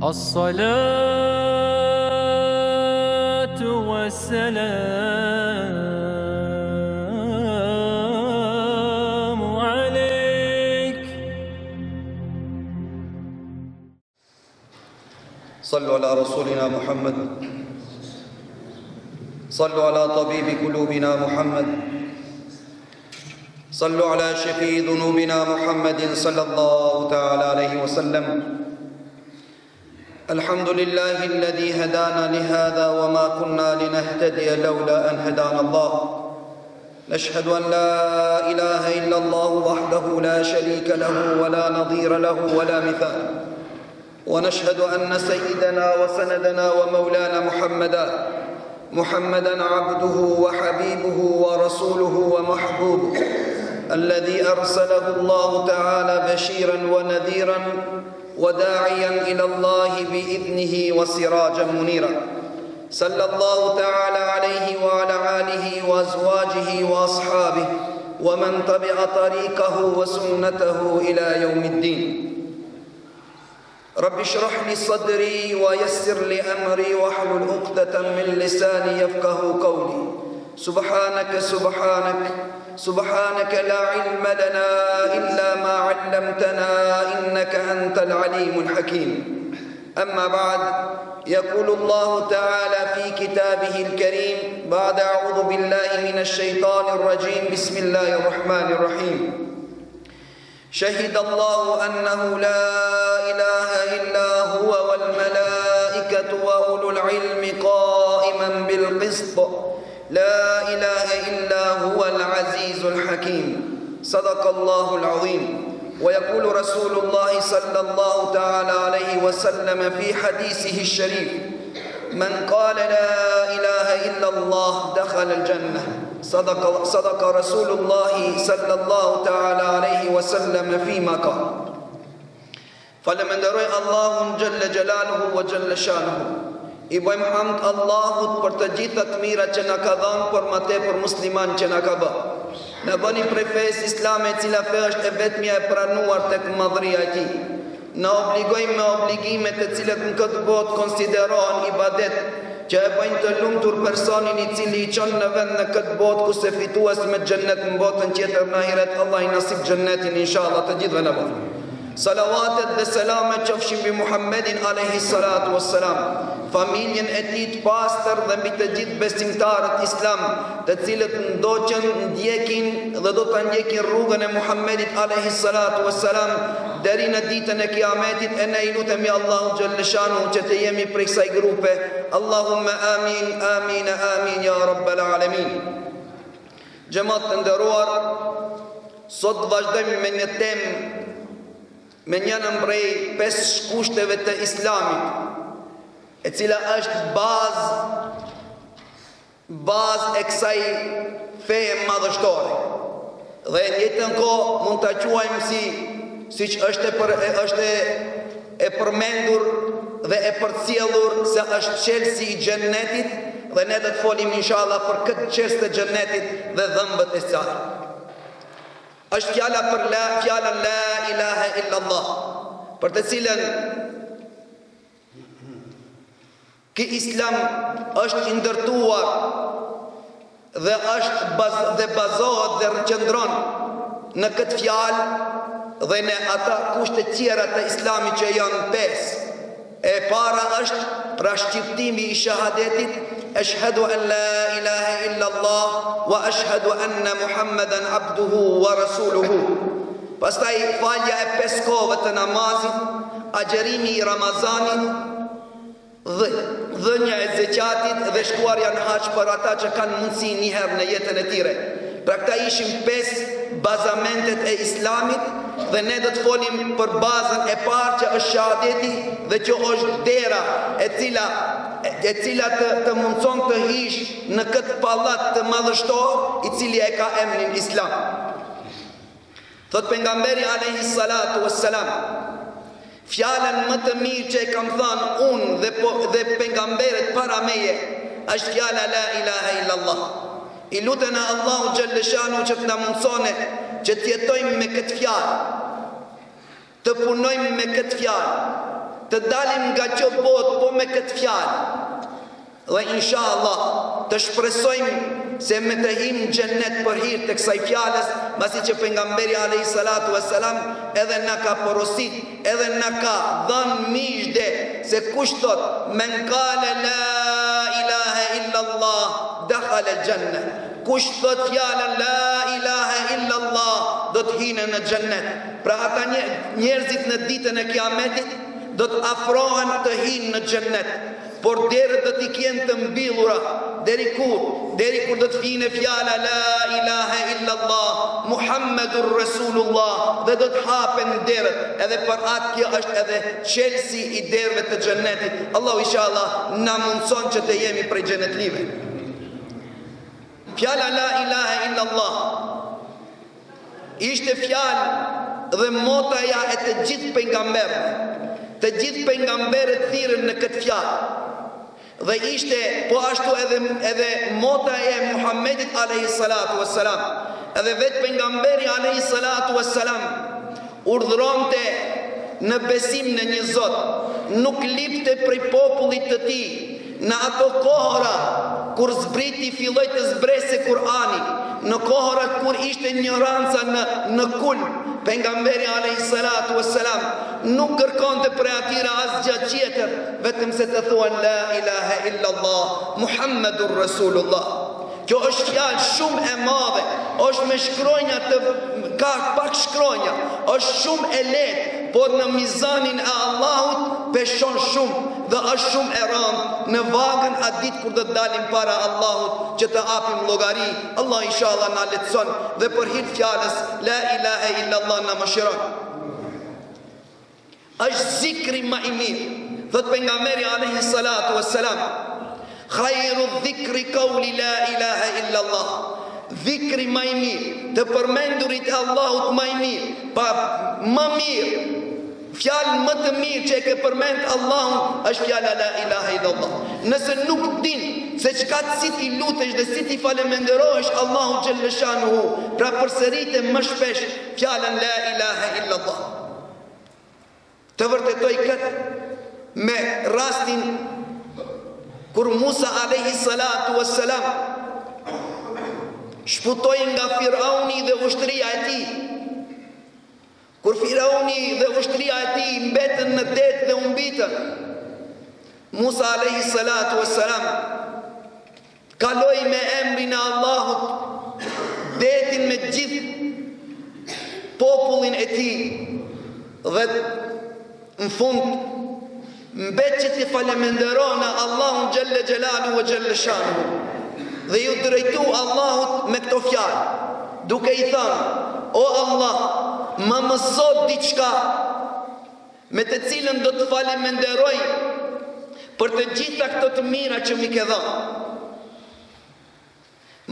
الصلاة والسلام عليك. صلوا على رسولنا محمد، صلوا على طبيب قلوبنا محمد، صلوا على شفيع ذنوبنا محمد صلى الله تعالى عليه وسلم. الحمد لله الذي هدانا لهذا وما كنا لنهتدي لولا أن هدانا الله. نشهد أن لا إله إلا الله وحده لا شريك له ولا نظير له ولا مثال، ونشهد أن سيدنا وسندنا ومولانا محمدا عبده وحبيبه ورسوله ومحبوبه، الذي أرسله الله تعالى بشيرا ونذيرا وداعيا إلى الله بإذنه وسراجا منيرا. صلى الله تعالى عليه وعلى آله وأزواجه وأصحابه ومن تبع طريقه وسنته إلى يوم الدين. رب اشرح لي صدري ويسر لي أمري واحلل عقدة من لساني يفقه قولي. سبحانك سبحانك لا علم لنا إلا ما علمتنا إنك أنت العليم الحكيم. أما بعد، يقول الله تعالى في كتابه الكريم بعد أعوذ بالله من الشيطان الرجيم بسم الله الرحمن الرحيم. شهد الله أنه لا إله إلا هو والملائكة وأولو العلم قائما بالقسط لا إله إلا هو العزيز الحكيم. صدق الله العظيم. ويقول رسول الله صلى الله تعالى عليه وسلم في حديثه الشريف: من قال لا إله إلا الله دخل الجنة. صدق رسول الله صلى الله تعالى عليه وسلم فيما قال. Falenderoj Allahun Gjelle Gjelaluhu wa Gjelle Shanuhu. I bëjmë hamd Allahut për të gjitha të mira që na ka dhënë, por më tepër musliman që na ka bë. Në bëni prej fesë islame, e cila fe është e vetmja e pranuar tek madhëria e tij. Në obligojmë me obligimet e cilat në këtë botë konsiderohen ibadet, që e bëjnë të lumtur personin i cili i çon në vend në këtë botë ku se fitues me xhennet në botën tjetër në ahiret. Allah i nasib xhennetin inshallah të gjithëve në botë. Salavatet dhe selamet qofshin mbi Muhammedin alayhi salatu wassalam, familjen e tij të pastër dhe mbi të gjithë besimtarët islam, të cilët ndoqën, ndjekin dhe do ta ndjekin rrugën e Muhammedit alayhi salatu wassalam deri në ditën e Kiametit. E ne i lutemi Allahu xhalla shanu që të jemi prej kësaj grupe. Allahumma amin, amin, amin ya rabbal alamin. Xhamat të nderuar, sot vazhdojmë me një temë, me njënën prej 5 kushteve të islamit, e cila është bazë e kësaj feje madhështore. Dhe në jetën kohë mund të quajmë siç është e përmendur dhe e përcjellur se është çelësi i xhennetit, dhe ne do të folim inshallah për këtë çelës të xhennetit dhe dhëmbët e saj. Është fjalën la ilaha illallah, për të cilën ky islam është i ndërtuar dhe bazohet dhe qëndron në këtë fjalë dhe në ata kushte tjera të islamit që janë 5. E para është pra shqiptimi i shahadetit: ashhadu an la ilaha illa Allah wa ashhadu anna Muhammadan abduhu wa rasuluhu. Pastaj falja e 5 kohëve të namazit, agjerimi i Ramazanit, dhënia e zeqatit dhe shkuarja në hax për ata që kanë mundësi një herë në jetën e tyre. Pra këta ishin 5 bazamentet e islamit, dhe ne do të folim për bazën e parë që është shahadeti, dhe që është dera e cila të mundson të hish në këtë pallat të madhështor i cili e ka emrin Islam. Thot pejgamberi alayhi salatu wassalam: fjalën më të mirë që e kam thënë unë dhe pejgamberët para meje është fjala la ilaha illallah. I lutena Allahu xhalla shanu që të na mundsone që të jetojmë me këtë fjalë, të punojmë me këtë fjalë, të dalim nga kjo botë po me këtë fjalë. Dhe inshallah të shpresojmë se me të him në xhennet për hir të kësaj fjalës, pasi që pejgamberi alayhi salatu wassalam edhe na ka porosit, edhe na ka dhënë mijde se kush thot men qala la ilaha illa Allah dakhala al-janna. Kush thot fjalën la ilaha illa Allah do të hinë në xhennet. Pra ata njerëzit në ditën e Kiametit do të afrohen të hinë në xhennet. Por derët do t'i kjenë të mbillura. Deri kur do të fine fjala la ilaha illa Allah Muhammedur Rasulullah, dhe do të hapen derët. Edhe për atë kjo është edhe qelsi i derëve të xhennetit. Allahu inshallah na mundson që të jemi prej xhennetlive. Fjala la ilaha illa Allah ishte fjalë dhe motaja e të gjithë pejgamberëve. Të gjithë pejgamberët thirrën në këtë fjalë. Dhe ishte po ashtu edhe mota e Muhammedit alayhi salatu wassalam. Edhe vetë pejgamberi alayhi salatu wassalam urdhëronte në besim në një Zot, nuk lipte prej popullit të tij. Në ato kohëra kur zbriti filloi të zbrese Kur'ani, në kohëra kur ishte ignoranca në kulm, pejgamberi alayhi salatu wassalam nuk kërkonte prej atyre asgjë tjetër, vetëm se të thuan la ilaha illa Allah Muhammedur Rasulullah. Kjo është fjalë shumë e madhe, është me shkronja ka pak shkronja, është shumë e lehtë, por në mizanin e Allahut peshon shumë dhe është shumë e rëndë në vagën atë ditë kur do të dalim para Allahut që të apim llogari. Allah inshallah na lehtëson dhe për hir fjalës la ilaha illa Allah na mëshiron. Është zikri më i mirë. Thot pejgamberi alayhi salatu wassalam, khairu dhikri qawli la ilaha illa Allah. Dhikri më i mirë, të përmendurit e Allahut më i mirë, pa më mirë, fjalë më të mirë që e ke përmend Allahun është fjala la ilaha illa Allah. Nëse nuk din se çka si ti lutesh dhe si ti falemenderohesh Allahun xhelle shanuhu, pra përsërite më shpesh fjalën la ilaha illa Allah. Të vërtetoj këtë me rastin kur Musa alayhi salatu wassalam shputoi nga Firauni dhe ushtria e tij. Kur Firauni dhe ushtria e tij mbetën në det dhe u mbitën, Musa alayhi salatu wassalam kaloi me emrin e Allahut detin me gjithë popullin e tij dhe në fund mbet që t'i falemenderona Allahun xhelle xhelaluhu ve xhelle shanuhu dhe ju drejtu Allahut me këto fjalë, duke i thënë: o Allah, më mëso diçka me të cilën do të falemenderoj për të gjitha këto të mira që mi ke dhënë.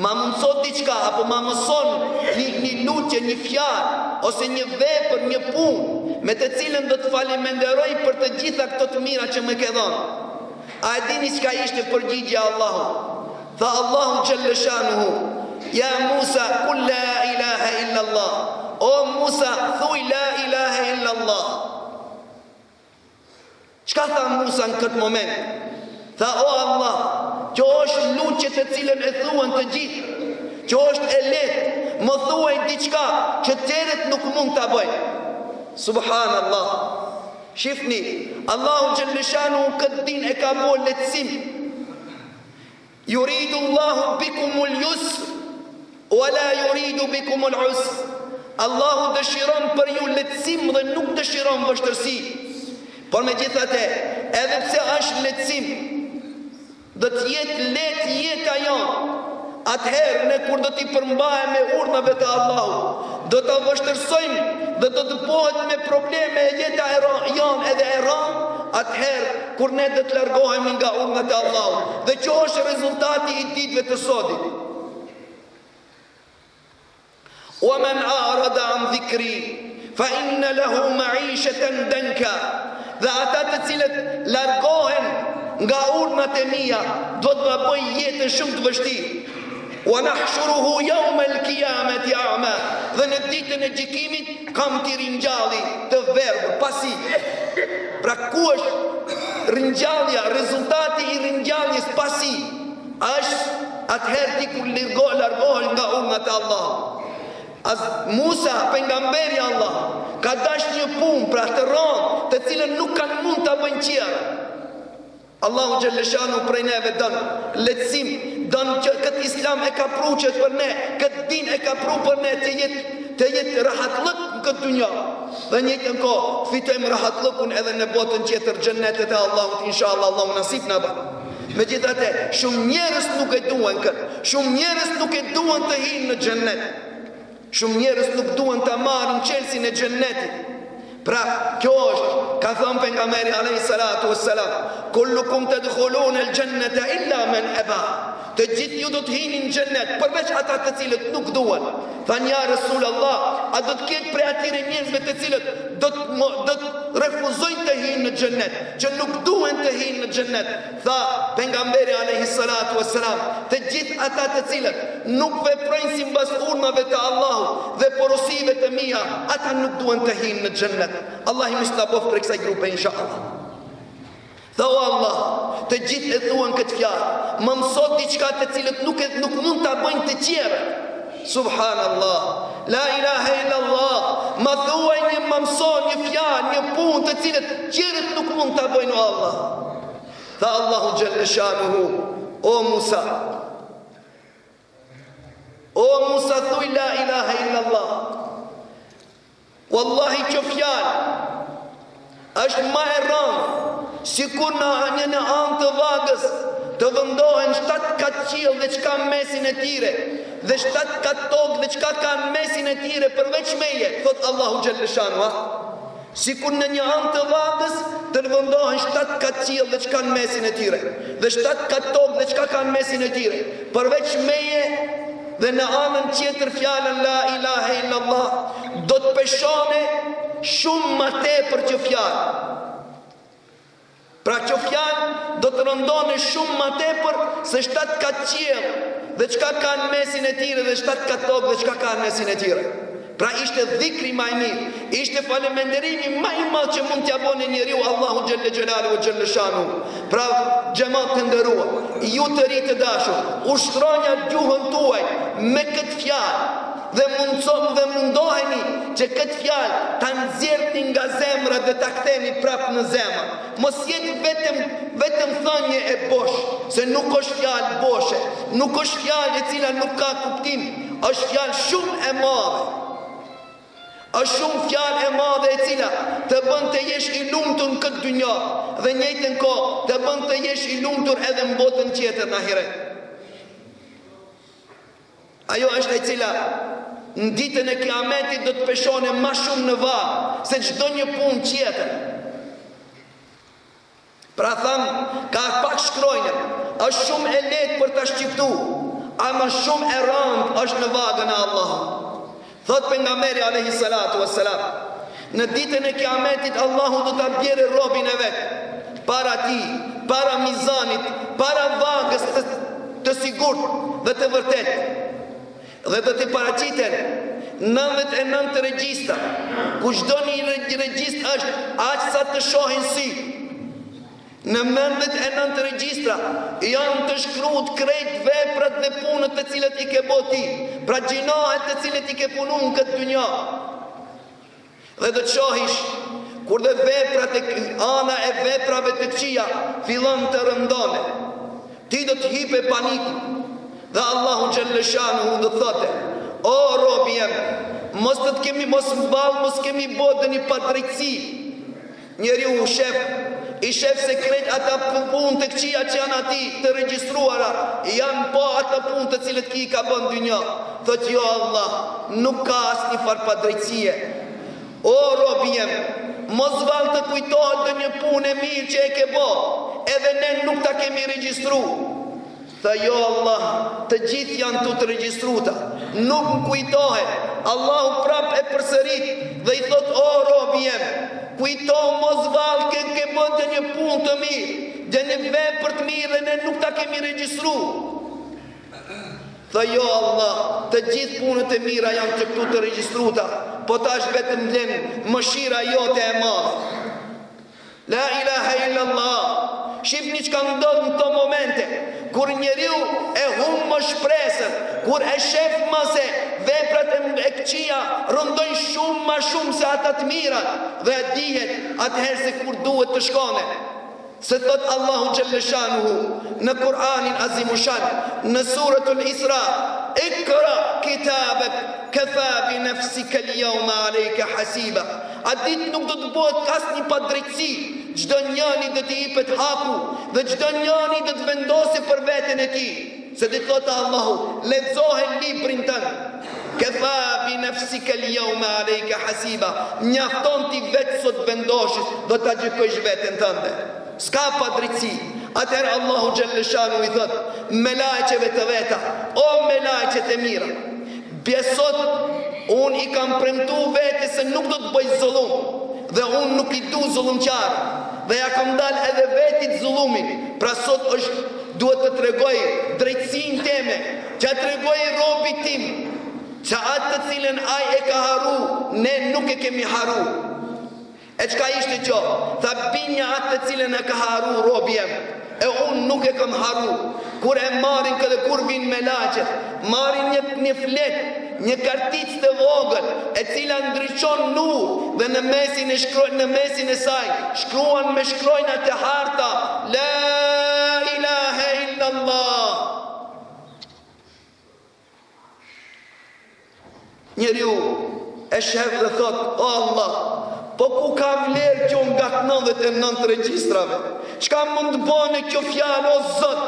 Ma mëso diçka apo ma mëson një lutje, një fjalë ose një vepër, një punë me të cilën do të falemenderoj për të gjitha këto të mira që më ke dhënë. A e dini çka ishte përgjigjja e Allahut? Tha Allahu xhelle shanuhu: ja Musa, kul la ilaha illa Allah. O Musa, thuj la ilaha illa Allah. Çka tha Musa në këtë moment? Tha: o Allah, kjo është lutje të cilën e thuan të gjithë, kjo është e lehtë, më thuaj diçka që tjerët nuk mund ta bëjnë. Subhanallah. Shifni, Allahu xhelle shanuhu këtë din e ka bërë lehtësim. Yuridu Allahu bikumul yusr wala yuridu bikumul usr. Allahu dëshiron për ju lehtësim dhe nuk dëshiron vështirësi. Por megjithatë, edhe pse është lehtësim, do të jetë lehtë jeta jonë. Atëherë ne kur do t'i përmbahem me urdhave të Allahut, do ta vështirësojmë dhe do të bëhet me probleme e jeta jonë edhe e rëndë, atëherë kur ne do të largohemi nga urdhat e Allahut. Dhe kjo është rezultati i ditëve të sodit. Wa man a'rada an dhikri fa inna lahu ma'ishatan danka. Dhe ata të cilët largohen nga urdhat e mia do të bëjnë jetën shumë të vështirë. wa nahshuruhu yawma al-qiyamati a'ma. Dhe në ditën e gjykimit kam t'i ringjalli të verbër pasi. Pra ku është ringjallja, rezultati i ringjalljes pasi? Është atëherë ti kur largohen nga urnat e Allah. As Musa, pejgamberi Allah, ka dash një punë pra të rëndë, të cilën nuk kanë mund ta bëjnë tjerë. Allahu Gjellëshanu prej neve dënë letësim, dënë që këtë islam e ka pru që për ne, këtë din e ka pru për ne të jetë rahatlëk në këtë dunja. Dhe njëtën ko, fitojmë rahatlëkun edhe në botën tjetër gjennetet e Allahut, inshallah Allahu nasip në ba. Megjithatë, shumë njerëz nuk e duan këtë, shumë njerëz nuk e duan të hinë në gjennet, shumë njerëz nuk duan të marrin qelsin e gjennetit. Pra, kjo është, ka thënë pejgamberi alayhi salatu wassalam, kullukum tadkhuluna al-jannata illa man aba. Të gjithë ju do të hini në xhennet, përveç ata të cilët nuk duan. Thanë ja Rasulullah, a do të ketë prej atyre njerëzve të cilët do të refuzojnë të hinë në xhennet, që nuk duan të hinë në xhennet? Tha pejgamberi alayhi salatu wassalam, të gjithë ata të cilët nuk veprojnë sipas urnave të Allahut dhe porosive të mia, ata nuk duan të hinë në xhennet. Allah i mos na bëf për kësaj grupe inshallah. Tha o Allah, të gjithë e thuan këtë fjalë, më mësot diçka të cilët nuk mund ta bëjnë të tjerë. Subhanallah, la ilaha illallah, më thuaj më mësot një fjalë, një punë të cilët tjerët nuk mund ta bëjnë o Allah. Tha Allahu Jalla Shanuhu, o Musa, thuj la ilaha illallah. Wallahi që fjalë është ma e rëndë, sikur në një anë të vagës të vendohen 7 katë qiell dhe çka mesin e tire, dhe 7 katë tokë dhe çka kanë mesin e tire përveç meje, thot Allahu Jalla Shanu. Sikur në një anë të vagës të vendohen 7 katë qiell dhe çka kanë mesin e tire, dhe 7 katë tokë dhe çka kanë mesin e tire përveç meje, dhe në anën tjetër fjalën la ilaha illallah do të peshone shumë më tepër që fjalë. Pra që fjalë do të rëndone shumë më tepër se 7 katë qiell dhe çka kanë mesin e tire dhe 7 katë tokë dhe çka kanë mesin e tire. Pra ishte dhikri më i mirë, ishte falënderimi më i madh që mund t'ia bëni njeriu Allahu Xhelle Xhelalu ve Xhelle Shanu. Pra xhamat të nderuar, ju të ri të dashur, ushtroni gjuhën tuaj me këtë fjalë dhe mundoheni që këtë fjalë ta nxjerrni nga zemra dhe ta ktheni prapë në zemër. Mos jetë vetëm thënie e bosh, se nuk është fjalë boshe, nuk është fjalë e cila nuk ka kuptim, është fjalë shumë e madhe. Është shumë fjalë e madhe e cila të bën të jesh i lumtur në këtë dynjë dhe në njëjtën kohë të bën të jesh i lumtur edhe në botën tjetër në ahiret. Ajo është e cila në ditën e kiametit do të peshone ma shumë në vagë se çdo një punë tjetër. Pra thamë, ka pak shkrojnë, është shumë e lehtë për ta shqiptuar, ama shumë e rëndë është në vagën e Allahut. Thot pejgamberi alayhi salatu wassalam, në ditën e kiametit Allahu do ta bjerë robin e vet para ti, para mizanit, para vagës të sigurt dhe të vërtetë. Dhe do t'i paraqiten 99 regjistra, ku çdo një regjistër është aq sa të shohin sy. Në 99 regjistra janë të shkruar krejt veprat dhe punët të cilët i ke bërë ti, pra gjinohet të cilët i ke punu në këtë dynjë. Dhe do të shohish kur dhe veprat e ana e veprave të këqija fillon të rëndone, ti do të hipe paniku. Dhe Allahu Xhelle Shanuhu do thotë, o robi jem, mos kemi bodë një padrejtësi. Njeriu i shef sekret ata punë të këqija që janë ati të regjistruara, janë po ata punë të cilët ki ka bën dynja. Thotë jo Allah, nuk ka asnjë farë padrejtësie. O robi jem, mos vallë të kujtohet dhe një punë e mirë që e ke bë, edhe ne nuk ta kemi regjistruar. Tha jo Allah, të gjithë janë të regjistruta, nuk më kujtohet. Allahu prap e përsërit dhe i thot, o robi jem, kujtohu mos vallë ke bën një punë të mirë, dhe një vepër të mirë dhe ne nuk ta kemi regjistruar. Tha jo Allah, të gjithë punët e mira janë që këtu të regjistruta, po tash vetëm vlen mëshira jote e madhe. La ilaha illallah. Shifni që ka ndodhë në të momente, kur njeriu e humbë më shpresën, kur e shef më se veprat e këqija rëndojnë shumë ma shumë se ata të mirat, dhe dihet atëherë se kur duhet të shkone. Se thot Allahu Gjellëshanuhu në Kur'anin Azimushan, në suratul Isra, Ikra kitabek këfa bi nafsika al-yawma alayka hasiba. A dit nuk do të bëhet asnjë padrejtësi, çdo njeri do të jepet haku dhe çdo njeri do të vendosë për veten e tij. Se dit thot Allahu, lexohe librin tënd. Këfa bi nafsika al-yawma alayka hasiba. Mjafton ti vetë sot vendosësh, do ta gjykosh veten tënde. S'ka pa drejtësi. Atëherë Allahu Gjellëshanu i thot me lajqeve të veta, o me lajqet e mira, besot unë i kam premtu vete se nuk do të bëj zullum, dhe unë nuk i du zullumqarë, dhe ja kam dal edhe vetit zullumin. Pra sot duhet të tregoj drejtësin teme, që a tregoj robit tim, që atë të cilën aj e ka haru, ne nuk e kemi haru. E qka ishte që? Tha binja atë të cilën e ka haru robi jem, e unë nuk e kam haru. Kur e marin këtë kur vinë me laqet, marin një flet, një kartic të vogël, e cila ndryqon nur, dhe në mesin e saj shkruan me shkrojna të harta La ilaha illallah. Njeriu e shef dhe thot, o Allah, po ku ka vlerë kjo nga 99 regjistrave? Çka mund të bëne kjo fjalë o Zot?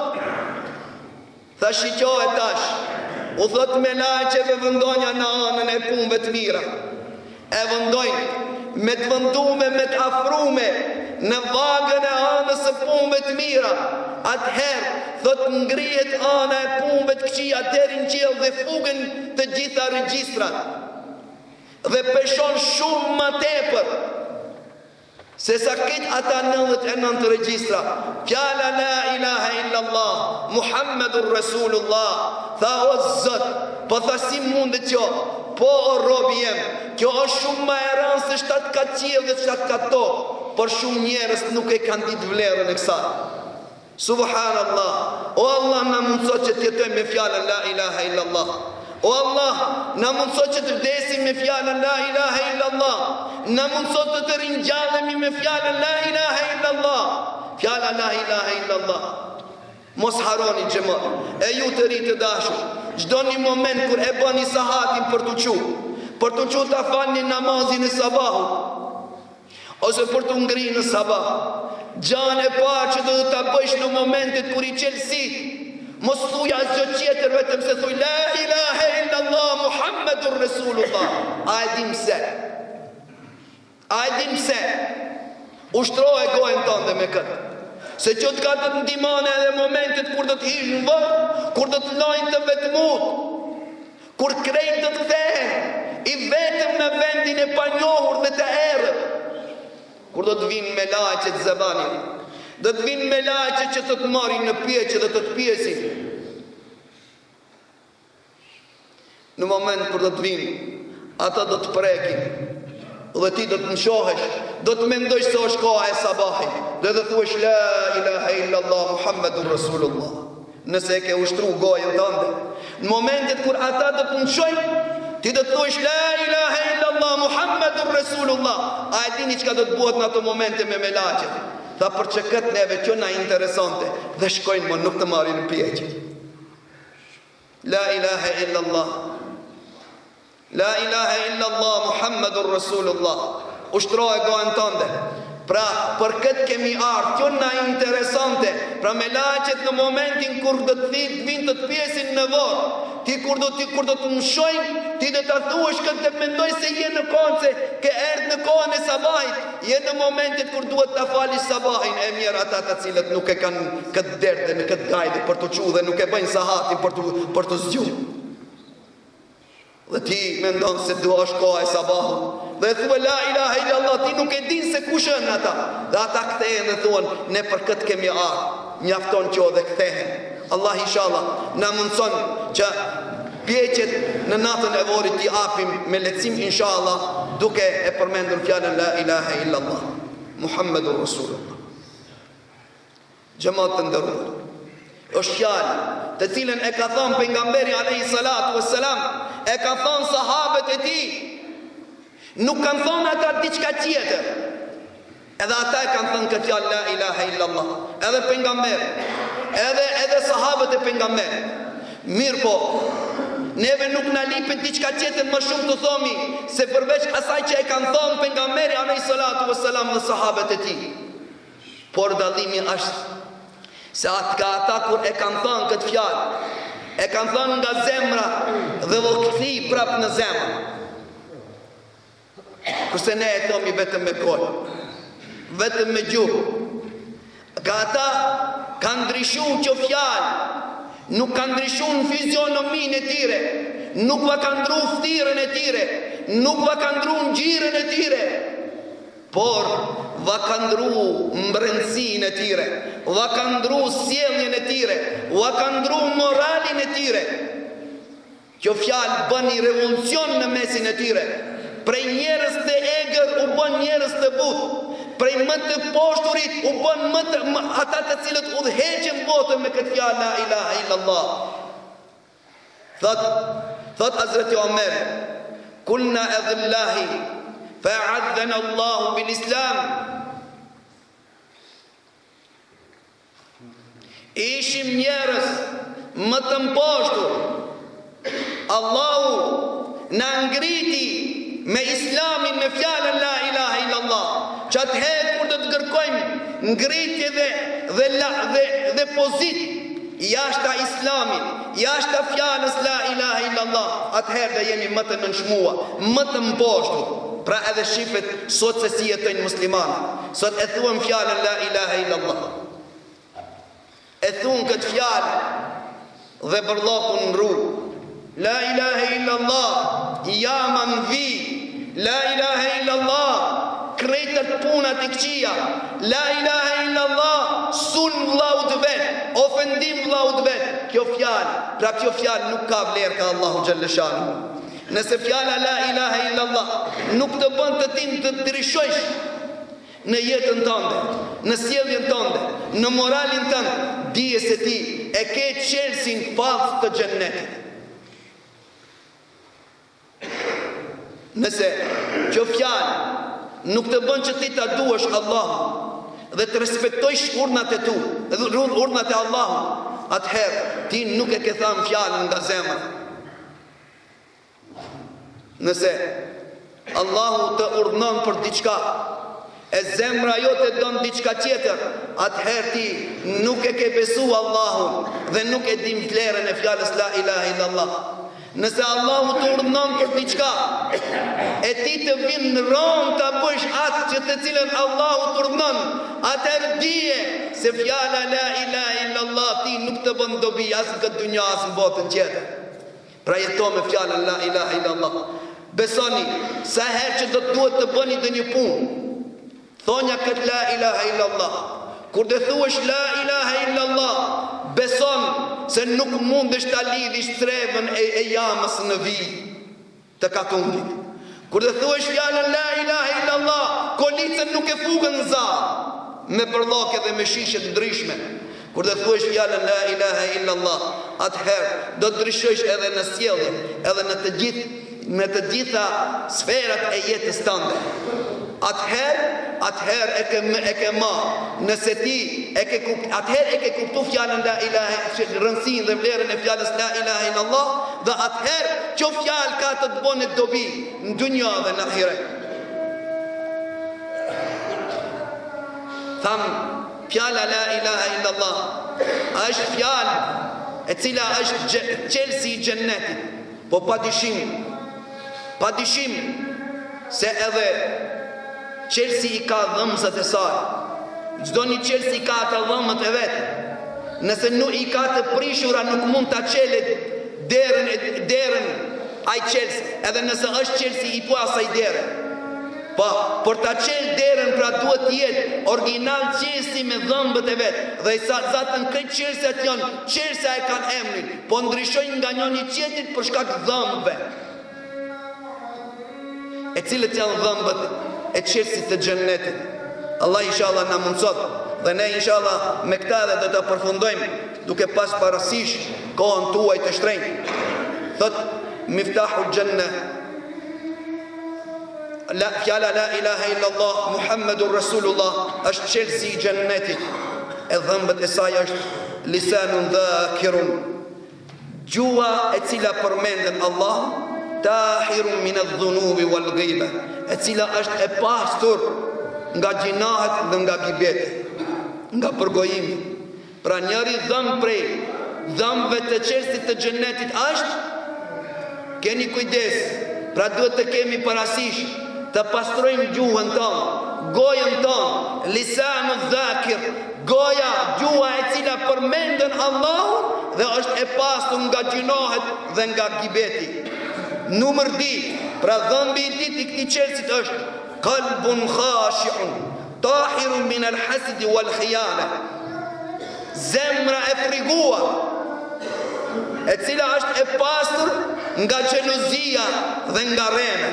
Tha shiqohet tash. U thot me laqeve vëndonja në anën e punëve të mira. E vëndojnë me të vëndume, me të afrume në vagën e anës e punëve të mira. Atëherë thot ngrihet ana e punëve të këqija deri në qiell dhe fugën të gjitha regjistrat. Dhe peshon shumë më tepër se sa këtë ata 99 regjistra. Fjala la ilaha illallah Muhammedur Rasulullah. Tha o Zot, po tha si mundet kjo? Po o robi jem, kjo është shumë ma e ranë se 7 ka qiell dhe 7 ka tokë, por shumë njerës nuk e kanë ditë vlerën e kësaj. Subhanallah. O Allah na mundsot që të jetojmë me fjalën la ilaha illallah. O Allah, na mundsot që të vdesim me fjalën la ilaha illallah. Na mundsot të të ringjallemi me fjalën la ilaha illallah. Fjala la ilaha illallah. Mos haroni xhamat. E ju të ri të dashur, çdo një moment kur e bëni sahatin për të qu ta falni namazin e sabahut, ose për të ngrinë në sabah, gjanë e parë që do ta bësh në momentet kur i qelësit, mos thuj asgjë tjetër, vetëm se thuj la ilaha illallah Muhammedur Rasulullah. A e dim se? A e dim se? Ushtrohe gojën tënde me këtë. Se që të ka të të ndimane edhe momentet kur do të hish në vërë, kur do të lojnë të vetëmut, kur krejt do të thehen, i vetëm në vendin e panjohur dhe të erët, kur do të vinë me laqet zëbanin, do të vinë me laqet që të të marin në pjeqë dhe të të pjesin. Në moment kur do të vinë, ata do të prekin, dhe ti do të nëshohesh, do të mendojsh se është koha e sabahit, dhe dhe thuesh la ilaha illallah Muhammedur Rasulullah, nëse e ke ushtru gojën tënde. Në momentet kur ata do të nëshojnë, ti do të thuesh la ilaha illallah Muhammedur Rasulullah. A e dini çka do të bëhet në ato momente me laqet? Tha për që këtë neve që na interesante, dhe shkojnë më nuk të marrin në pjeqë. La ilaha illallah, la ilaha illallah Muhammedur Rasulullah. Ushtrohe gojën tënde. Pra për këtë kemi ardhë, kjo na interesante. Pra me laqet në momentin kur do të vinë të pjesin në vorë, ti kur do të mshojnë, ti do të thuesh këtë të mendoj se je në kohën, se ke erdhë në kohën e sabahit, je në momentit kur duhet të falish sabahin. E mirë ata të cilët nuk e kanë këtë derdhe në këtë gajde për të qu dhe nuk e bëjnë sahatin për të zgju. Dhe ti mendon se do është koha e sabahut, dhe thua la ilaha illallah, ti nuk e din se kush janë ata. Dhe ata kthehen dhe thuan, ne për këtë kemi ardhur, mjafton që o dhe kthehen. Allah inshallah na mundson që pjeqet në natën e vorit t'i apim me lehtësim inshallah, duke e përmendur fjalën la ilaha illallah Muhammedur Rasulullah. Xhamat të nderuar, është fjalë të cilën e ka thënë pejgamberi alayhi salatu wassalam, e ka thënë sahabët e tij. Nuk kanë thënë ata diçka tjetër. Edhe ata e kanë thënë këtë fjalë la ilaha illallah. Edhe pejgamberi, edhe sahabët e pejgamberit. Mirë po, neve nuk na lipet diçka tjetër më shumë të thomi se përveç asaj që e kanë thënë pejgamberi alayhi salatu wassalam dhe sahabët e tij. Por dallimi është se ata kur e kanë thënë këtë fjalë, e kanë thënë nga zemra dhe do kthi prapë në zemër. Kurse ne e thomi vetëm me gojë, vetëm me gjuhë. Ka ata kanë ndryshuar që fjalë, nuk kanë ndryshuar në fizionominë e tyre, nuk va kanë ndruar ftyrën e tyre, nuk va kanë ndruar ngjyrën e tyre, por va kanë ndruar mbrëmsinë e tyre, va kanë ndruar sjelljen e tyre, va kanë ndruar moralin e tyre. Kjo fjalë bën një revolucion në mesin e tyre. Prej njerëz të egër u bën njerëz të butë, prej më të poshturit u bën ata të cilët udhëheqën botën me këtë fjalë la ilaha illallah. Thot Hazreti Omer, kulna adhillahi fa'adhana Allahu bil Islam. Ishim njerëz më të mposhtur, Allahu na ngriti me Islamin, me fjalën la ilaha illallah. Që atëherë kur do të kërkojmë ngritje dhe pozit jashta Islamit, jashta fjalës la ilaha illallah, atëherë dhe jemi më të nënshmua, më të mposhtur. Pra edhe shifet sot se si jetojnë muslimanë. Sot e thuan fjalën la ilaha illallah, e thuan këtë fjalë dhe bërllokun në rrugë. La ilaha illallah, jaman vi. La ilaha illallah, krejtët punat i këqia. La ilaha illallah, sulm vllaut vet, ofendim vllaut vet. Kjo fjalë, pra kjo fjalë nuk ka vlerë ka Allahu xhalla shanu. Nëse fjala la ilaha illallah nuk të bën të tim të ndryshosh në jetën tënde, në sjelljen tënde, në moralin tënd, dije se ti e ke çelsin fat të xhennetit. Nëse kjo fjalë nuk të bën që ti ta duash Allahun dhe të respektojsh urdhnat e tu, urdhnat e Allahut, atëherë ti nuk e ke thënë fjalën nga zemra. Nëse Allahu të urdhnon për diçka, e zemra jote don diçka tjetër, atëherë ti nuk e ke besu Allahun dhe nuk e dim vlerën e fjalës la ilaha illallah. Nëse Allahu të urdhnon për diçka, e ti të vinë në rronë të bësh atë që të cilën Allahu të urdhnon, atëherë dije se fjala la ilaha illallah ti nuk të bën dobi as në këtë dunja as në botën tjetër. Pra jeto me fjalën la ilaha illallah. Besoni, sa herë që do të duhet të bëni dhe një punë, thonja këtë la ilaha illallah. Kur dhe thuesh la ilaha illallah, beson se nuk mundesh ta lidhish trevën e jamës në vijë të kakundit. Kur dhe thuesh fjalën la ilaha illallah, kolicën nuk e fugën në zarë, me përlloke dhe me shishe të ndryshme. Kur dhe thuesh fjalën la ilaha illallah, atëherë do të ndryshosh edhe në sjellje, edhe në të gjitha sferat e jetës tënde. Atëherë e ke marrë, nëse ti atëherë e ke kuptu fjalën la ilaha, rëndësinë dhe vlerën e fjalës la ilaha illallah, dhe atëherë që fjalë ka të të bënë dobi në dunja dhe në ahiret. Thamë, fjala la ilaha illallah është fjalë e cila është çelësi i xhennetit, po pa dyshim se edhe çelësi i ka dhëmzat e saj. Çdo një çelësi ka ato dhëmët e vet. Nëse nuk i ka të prishura, nuk mund ta çelet derën ai çelësi. Edhe nëse është çelësi i po asaj dere. Po, për ta qelë derën pra duhet të jetë original qelsi me dhëmbët e vetë. Dhe i zatën këtë qelsat janë, qelsa e kanë emrin, po ndryshojnë nga njëri tjetrit për shkak dhëmbëve. E cilët janë dhëmbët e qelsit të xhennetit. Allah inshallah na mundsot dhe ne inshallah me këta edhe do ta përfundojmë duke pas parasysh kohën tuaj të shtrenjtë. Thot miftahul janna la fjala la ilaha illallah Muhammedur Rasulullah është qelsi i xhennetit. E dhëmbët e saj është lisanun dhakirun, gjua e cila përmenden Allah, tahirun min adh-dhunubi wal ghiba, e cila është e pastur nga gjinahet dhe nga gibeti, nga përgojimi. Pra njëri dhëmbë prej dhëmbëve të qelsit të xhennetit është, keni kujdes, pra duhet të kemi parasysh të pastrojmë gjuhën tonë, gojën tonë, lisanu dhakir, goja, gjua e cila përmendën Allahun dhe është e pastur nga gjinohet dhe nga gibeti. Numër 2, pra dhëmbi i dytë i këtij qelsit është qalbun khashi'un, tahirun min al-hasd wal khiyana, zemra e friguar, e cila është e pastur nga xhelozia dhe nga rreme,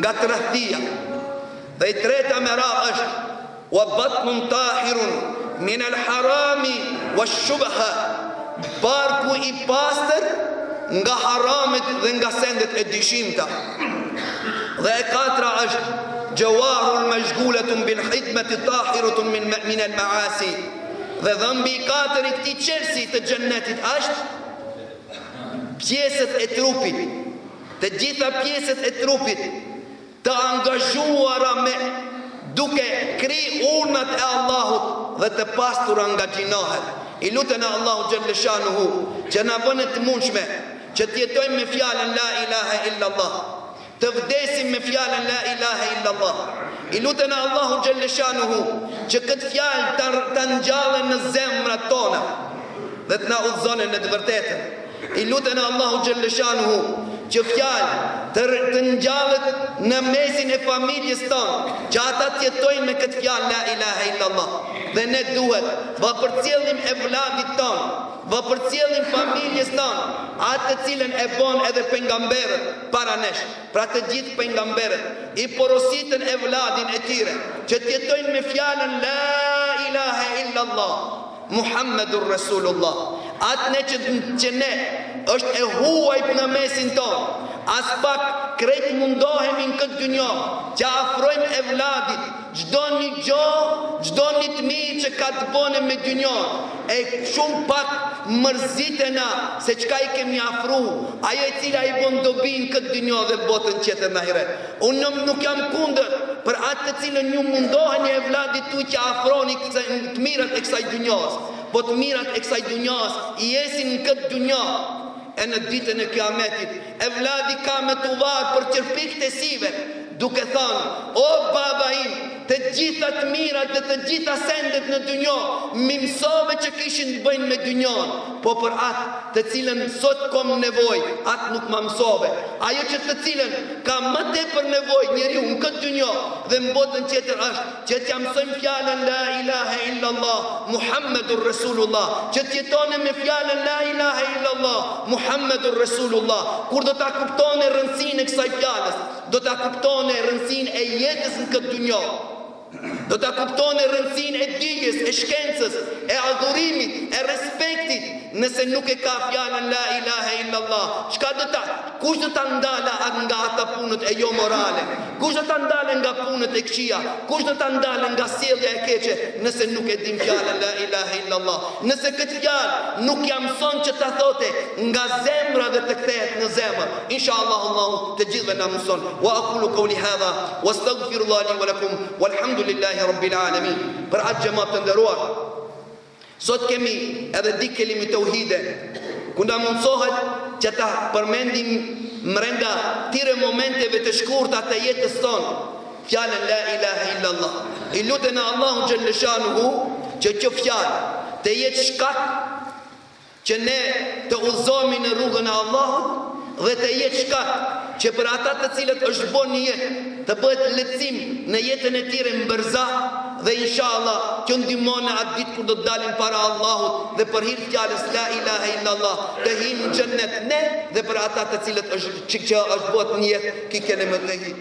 nga tradhtia. Dhe i treta me radhë është wa batnun tahirun min al-harami wash-shubha, barku i pastër nga haramet dhe nga sendet e dyshimta. Dhe e katra është jawarul mashghulatun bil khidmati tahiratun min al-ma'asi. Dhe dhëmbi i katër i këtij qelsi të xhennetit është pjesët e trupit, të gjitha pjesët e trupit të angazhuara me duke kri urnat e Allahut dhe të pastura nga gjinohet. I lutën e Allahu xhalla shanuhu që na bënë të mundshme që të jetojmë me fjalën la ilaha illallah, të vdesim me fjalën la ilaha illallah. I lutën e Allahu xhalla shanuhu që këtë fjalë të ngjallën në zemrat tona dhe të na udhëzonë në të vërtetën. I lutën e Allahu xhalla shanuhu që fjalë të ngjallet në mesin e familjes tonë, që ata të jetojnë me këtë fjalë la ilaha illallah. Dhe ne duhet vë përcjellim evladit tonë, vë përcjellim familjes tonë, atë të cilën e bon edhe pejgamberët para nesh. Pra të gjithë pejgamberët i porositën evladin e tyre që të jetojnë me fjalën la ilaha illallah Muhammedur Rasulullah. Atë ne që ne është e huajt në mesin tonë, as pak krejt mundohemi në këtë dynjo që afrojmë evladit çdo një gjohë, çdo një të mirë që ka të bëne me dynjon, e shumë pak mërzitena se çka i kemi afru, ajo e cila i bën dobi në këtë dynjo dhe botën tjetër në ahiret. Unë nuk jam kundër për atë të cilën ju mundoheni evladit tu që afroni të mirat e kësaj dynjos, po të mirat e kësaj dynjos i jesin në këtë dynjo. E në ditën e kiametit evladi ka me të varë për qërpik të sive, duke thënë, o baba im, të gjitha të mirat dhe të gjitha sendet në dynjo mi mësove që kishin të bëjnë me dynjon, po për atë të cilën sot kom nevoj, atë nuk ma mësove. Ajo që të cilën ka më tepër nevoj njeriu në këtë dynjo dhe në botën tjetër është që t'ja mësojmë fjallën la ilaha illallah Muhammedur Rasulullah, që t'jetone me fjallën la ilaha illallah Muhammedur Rasulullah. Kur do t'a kuptone rëndësinë e kësaj fjallës, do t'a kuptone rëndësinë e jetës në këtë dynjo, do t'a kuptone rëndësinë e dijes, e shkencës, e adhurimit, e respektit. Nëse nuk e ka fjallën la ilaha illallah, kush do t'a ndala nga ata punët e jo morale, kush do t'a ndala nga punët e këqija, kush do t'a ndala nga sjellja e keqe, nëse nuk e dim fjallën la ilaha illallah. Nëse këtë fjallë nuk jam mëson që t'a thote nga zemra dhe të kthehet në zemër, inshallah Allahu të gjithëve na mëson. Wa aqulu qawli hadha wastaghfirullah li wa lakum walhamdulillahi rabbil alamin. Për atë xhamat të nderuar, sot kemi edhe di kelimi tauhide, ku na mundsohet që ta përmendim mrenda tire momenteve të shkurta të jetës tonë fjalën la ilaha illallah. I lutën e Allahu xhalla shanuhu që kjo fjalë të jetë shkak që ne të udhëzohemi në rrugën e Allahut dhe të jetë shkak që për ata të cilët është bën një jetë të bëhet lehtësim në jetën e tyre mbërza, dhe inshallah që ndihmon në atë ditë kur do të dalin para Allahut dhe për hir të fjalës la ilaha illallah të hinë në xhennet ne dhe për ata të cilët është që është bëhet një jetë ki kene më të hi.